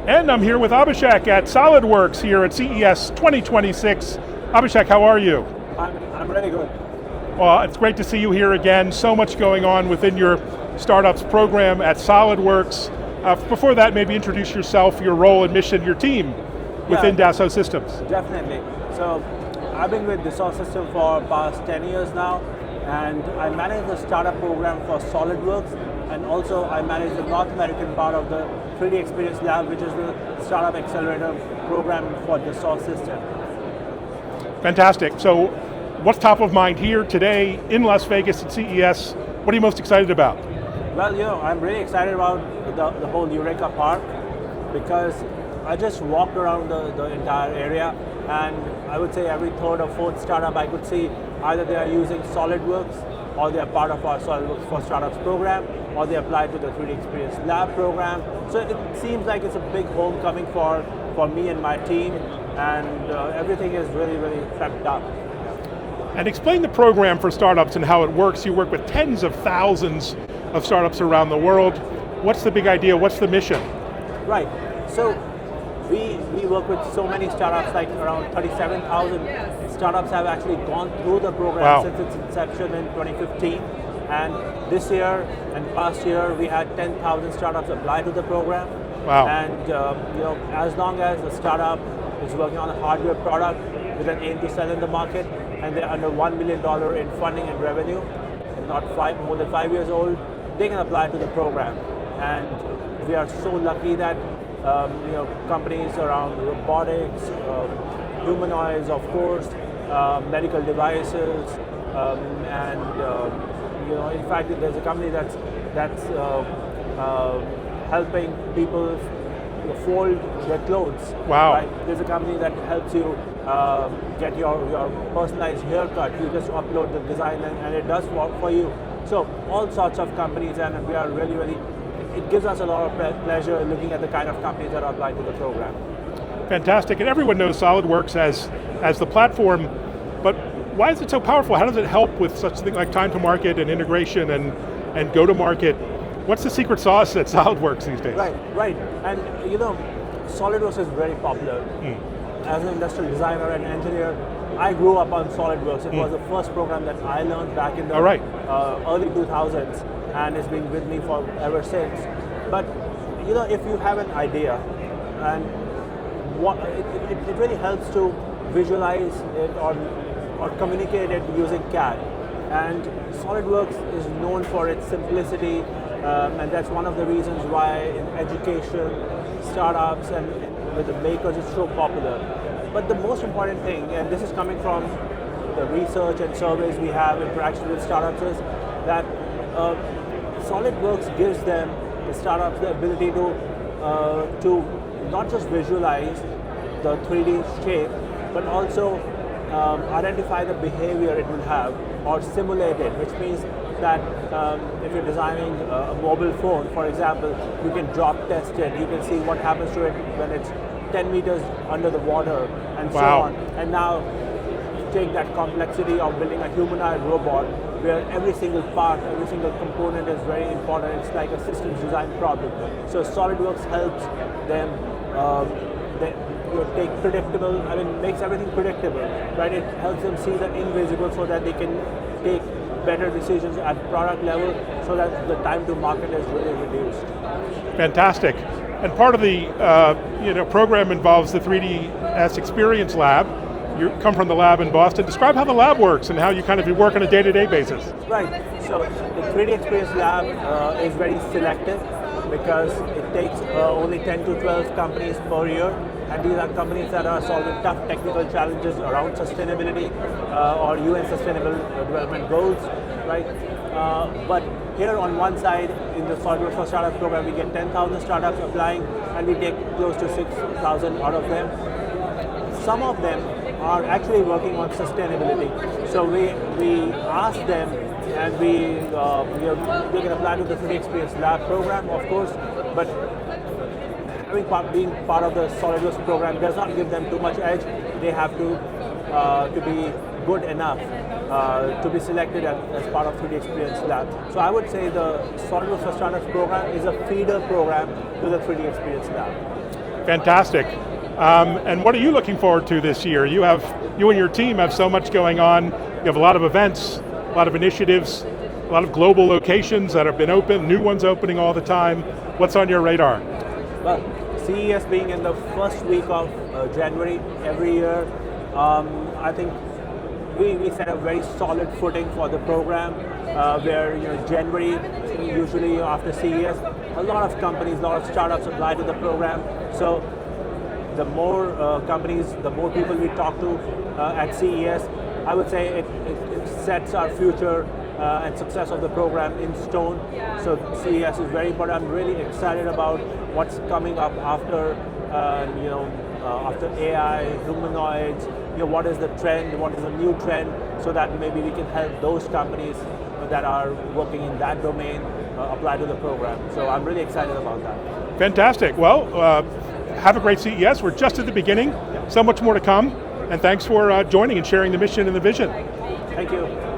And I'm here with Abhishek at SolidWorks here at CES 2026. Abhishek, how are you? I'm really good. Well, it's great to see you here again. So much going on within your startups program at SolidWorks. Before that, maybe introduce yourself, your role and mission, your team within Dassault Systems. Definitely. So I've been with Dassault Systems for past 10 years now, and I manage the startup program for SolidWorks, and also I manage the North American part of the 3D Experience Lab, which is the startup accelerator program for Dassault Systems. Fantastic. So what's top of mind here today in Las Vegas at CES? What are you most excited about? Well, I'm really excited about the whole Eureka Park, because I just walked around the entire area, and I would say every third or fourth startup I could see, either they are using SolidWorks, or they are part of our SolidWorks for Startups program, or they apply to the 3D Experience Lab program. So it seems like it's a big homecoming for me and my team, and everything is really, really prepped up. And explain the program for startups and how it works. You work with tens of thousands of startups around the world. What's the big idea? What's the mission? Right. So we work with so many startups, like around 37,000 startups have actually gone through the program since its inception in 2015. And this year and past year, we had 10,000 startups apply to the program. Wow. And as long as the startup is working on a hardware product with an aim to sell in the market, and they're under $1 million in funding and revenue, and not more than 5 years old, they can apply to the program. And we are so lucky that companies around robotics, humanoids, of course, medical devices, and in fact, there's a company that's helping people fold their clothes. Wow. Right? There's a company that helps you get your personalized haircut. You just upload the design and it does work for you. So all sorts of companies, and we are really, really, it gives us a lot of pleasure looking at the kind of companies that are applied to the program. Fantastic, and everyone knows SolidWorks as the platform, but why is it so powerful? How does it help with such things like time to market and integration and go to market? What's the secret sauce at SolidWorks these days? Right. And SolidWorks is very popular. As an industrial designer and engineer, I grew up on SolidWorks. It was the first program that I learned back in the early 2000s, and it's been with me for ever since. But if you have an idea, and it really helps to visualize it or communicate it using CAD. And SolidWorks is known for its simplicity, and that's one of the reasons why in education, startups, and with the makers it's so popular. But the most important thing, and this is coming from the research and surveys we have, interaction with startups, is that SolidWorks gives them, the startups, the ability to not just visualize the 3D shape, but also identify the behavior it will have or simulate it, which means that if you're designing a mobile phone, for example, you can drop test it, you can see what happens to it when it's 10 meters under the water, and so on. And now take that complexity of building a humanoid robot where every single part, every single component is very important. It's like a systems design problem. So SolidWorks helps them take predictable, makes everything predictable, right? It helps them see the invisible so that they can take better decisions at product level so that the time to market is really reduced. Fantastic. And part of the program involves the 3DS Experience Lab. You come from the lab in Boston. Describe how the lab works and how you work on a day-to-day basis. Right, so the 3D Experience Lab is very selective because it takes only 10 to 12 companies per year, and these are companies that are solving tough technical challenges around sustainability or UN Sustainable Development Goals, right? But here on one side, in the SolidWorks for Startups program, we get 10,000 startups applying, and we take close to 6,000 out of them. Some of them are actually working on sustainability. So we ask them, and they can apply to the 3D Experience Lab program, of course, but being part of the SolidWorks program does not give them too much edge. They have to be good enough to be selected as part of 3D Experience Lab. So I would say the SolidWorks for Startups program is a feeder program to the 3D Experience Lab. Fantastic. And what are you looking forward to this year? You and your team have so much going on. You have a lot of events, a lot of initiatives, a lot of global locations that have been open, new ones opening all the time. What's on your radar? Well, CES being in the first week of January every year, I think we set a very solid footing for the program, where January, usually after CES, a lot of companies, a lot of startups apply to the program. So the more companies, the more people we talk to at CES, I would say it sets our future and success of the program in stone. So CES is very important. I'm really excited about what's coming up after, after AI, humanoids. What is the trend? What is the new trend? So that maybe we can help those companies that are working in that domain apply to the program. So I'm really excited about that. Fantastic. Well, have a great CES. We're just at the beginning. So much more to come. And thanks for joining and sharing the mission and the vision. Thank you.